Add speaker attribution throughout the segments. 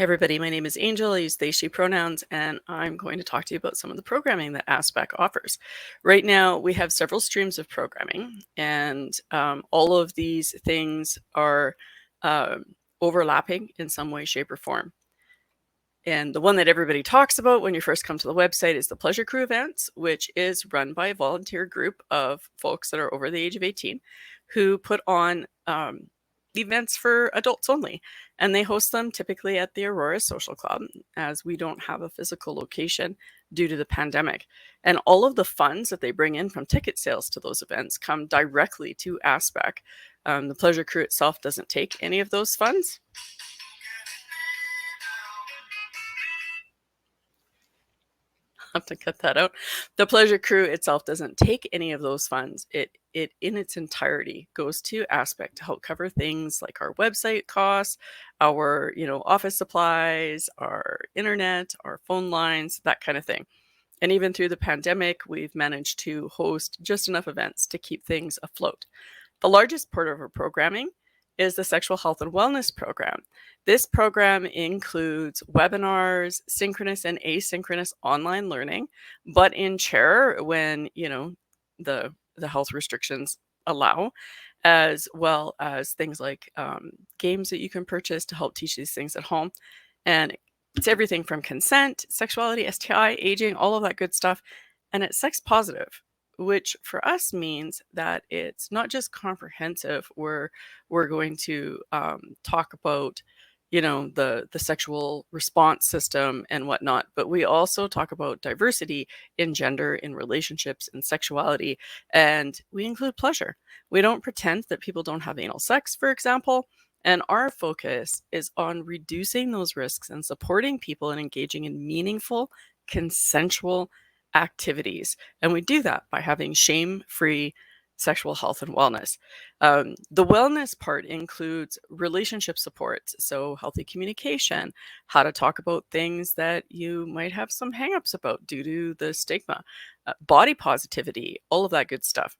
Speaker 1: Hey everybody, my name is Angel. I use they, she pronouns, and I'm going to talk to you about some of the programming that ASPECC offers. Right now, we have several streams of programming, and all of these things are overlapping in some way, shape, or form. And the one that everybody talks about when you first come to the website is the Pleasure Crew events, which is run by a volunteer group of folks that are over the age of 18 who put on events for adults only. And they host them typically at the Aurora Social Club, as we don't have a physical location due to the pandemic. And all of the funds that they bring in from ticket sales to those events come directly to ASPECC. The Pleasure Crew itself doesn't take any of those funds. Have to cut that out. The Pleasure Crew itself doesn't take any of those funds. It in its entirety goes to ASPECC to help cover things like our website costs, our office supplies, our internet, our phone lines, that kind of thing. And even through the pandemic, we've managed to host just enough events to keep things afloat. The largest part of our programming is the Sexual Health and Wellness Program. This program includes webinars, synchronous and asynchronous online learning, but in chair when, the health restrictions allow, as well as things like games that you can purchase to help teach these things at home. And it's everything from consent, sexuality, STI, aging, all of that good stuff. And it's sex positive, which for us means that it's not just comprehensive. We're going to talk about, the sexual response system and whatnot, but we also talk about diversity in gender, in relationships, in sexuality, and we include pleasure. We don't pretend that people don't have anal sex, for example. And our focus is on reducing those risks and supporting people in engaging in meaningful, consensual activities. And we do that by having shame-free sexual health and wellness. The wellness part includes relationship supports, so healthy communication, how to talk about things that you might have some hangups about due to the stigma, body positivity, all of that good stuff.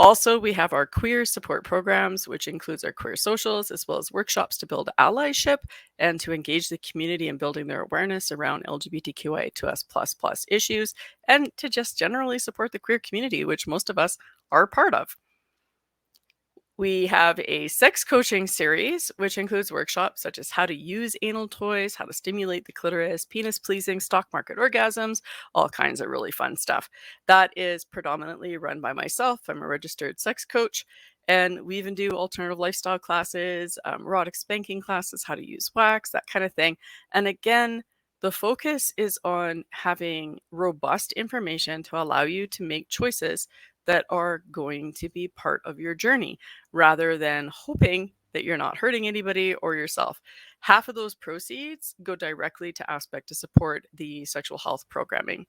Speaker 1: Also, we have our queer support programs, which includes our queer socials, as well as workshops to build allyship and to engage the community in building their awareness around LGBTQIA2S++ issues, and to just generally support the queer community, which most of us are part of. We have a sex coaching series, which includes workshops such as how to use anal toys, how to stimulate the clitoris, penis pleasing, stock market orgasms, all kinds of really fun stuff. That is predominantly run by myself. I'm a registered sex coach. And we even do alternative lifestyle classes, erotic spanking classes, how to use wax, that kind of thing. And again, the focus is on having robust information to allow you to make choices that are going to be part of your journey, rather than hoping that you're not hurting anybody or yourself. Half of those proceeds go directly to ASPECC to support the sexual health programming.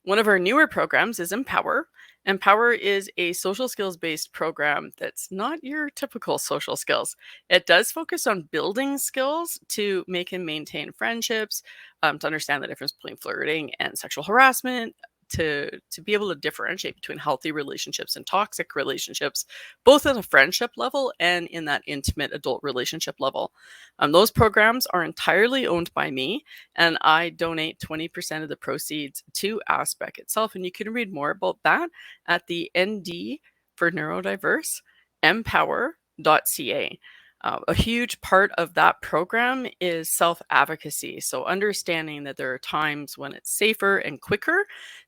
Speaker 1: One of our newer programs is Empower. Empower is a social skills-based program that's not your typical social skills. It does focus on building skills to make and maintain friendships, to understand the difference between flirting and sexual harassment, to be able to differentiate between healthy relationships and toxic relationships, both at a friendship level and in that intimate adult relationship level. Those programs are entirely owned by me, and I donate 20% of the proceeds to ASPECC itself. And you can read more about that at the ND for Neurodiverse, empower.ca. A huge part of that program is self-advocacy. So understanding that there are times when it's safer and quicker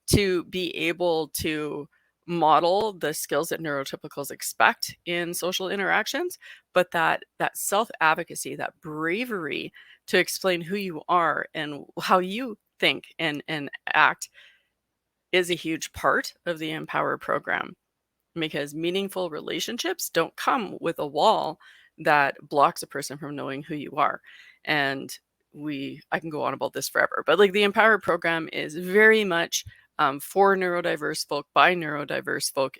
Speaker 1: to be able to model the skills that neurotypicals expect in social interactions, but that self-advocacy, that bravery to explain who you are and how you think and act is a huge part of the Empower program, because meaningful relationships don't come with a wall that blocks a person from knowing who you are. And I can go on about this forever, but like the Empower program is very much for neurodiverse folk, by neurodiverse folk.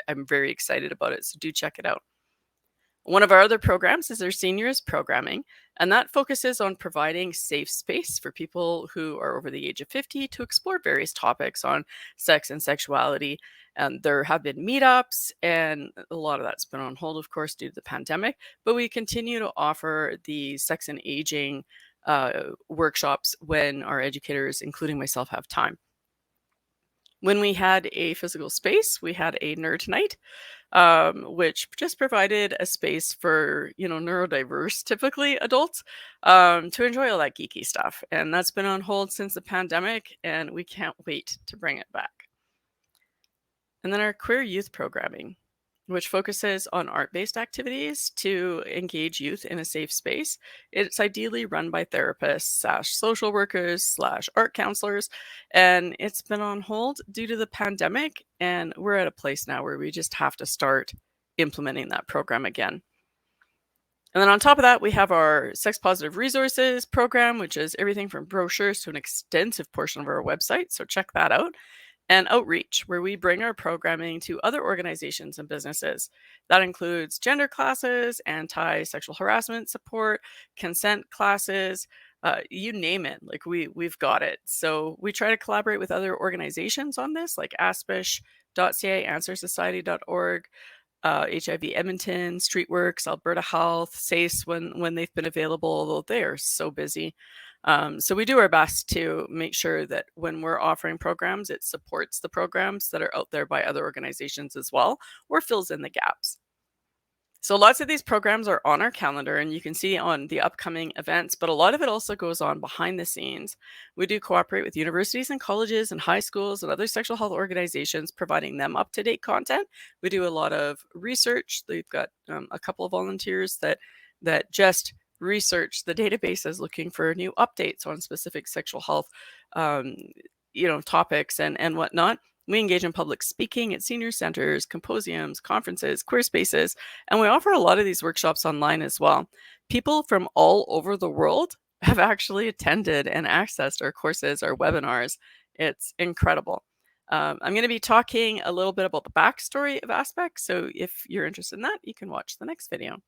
Speaker 1: I'm very excited about it, so do check it out. One of our other programs is our seniors programming, And that focuses on providing safe space for people who are over the age of 50 to explore various topics on sex and sexuality. And there have been meetups, and a lot of that's been on hold, of course, due to the pandemic. But we continue to offer the sex and aging workshops when our educators, including myself, have time. When we had a physical space, we had a nerd night, which just provided a space for, neurodiverse, typically adults, to enjoy all that geeky stuff. And that's been on hold since the pandemic, and we can't wait to bring it back. And then our queer youth programming, which focuses on art-based activities to engage youth in a safe space. It's ideally run by therapists / social workers / art counselors, and it's been on hold due to the pandemic, and we're at a place now where we just have to start implementing that program again. And then on top of that, we have our Sex Positive Resources program, which is everything from brochures to an extensive portion of our website, so check that out. And outreach, where we bring our programming to other organizations and businesses. That includes gender classes, anti-sexual harassment support, consent classes, you name it. Like we've got it. So we try to collaborate with other organizations on this, like ASPECC.ca, AnswerSociety.org, HIV Edmonton, Streetworks, Alberta Health, SACE when they've been available, although they are so busy. So we do our best to make sure that when we're offering programs, it supports the programs that are out there by other organizations as well, or fills in the gaps. So lots of these programs are on our calendar, and you can see on the upcoming events, but a lot of it also goes on behind the scenes. We do cooperate with universities and colleges and high schools and other sexual health organizations, providing them up-to-date content. We do a lot of research. They've got a couple of volunteers that just research the databases looking for new updates on specific sexual health topics and whatnot. We engage in public speaking at senior centers, symposiums, conferences, queer spaces, and we offer a lot of these workshops online as well. People from all over the world have actually attended and accessed our courses, our webinars. It's incredible. I'm going to be talking a little bit about the backstory of ASPECC, so if you're interested in that, you can watch the next video.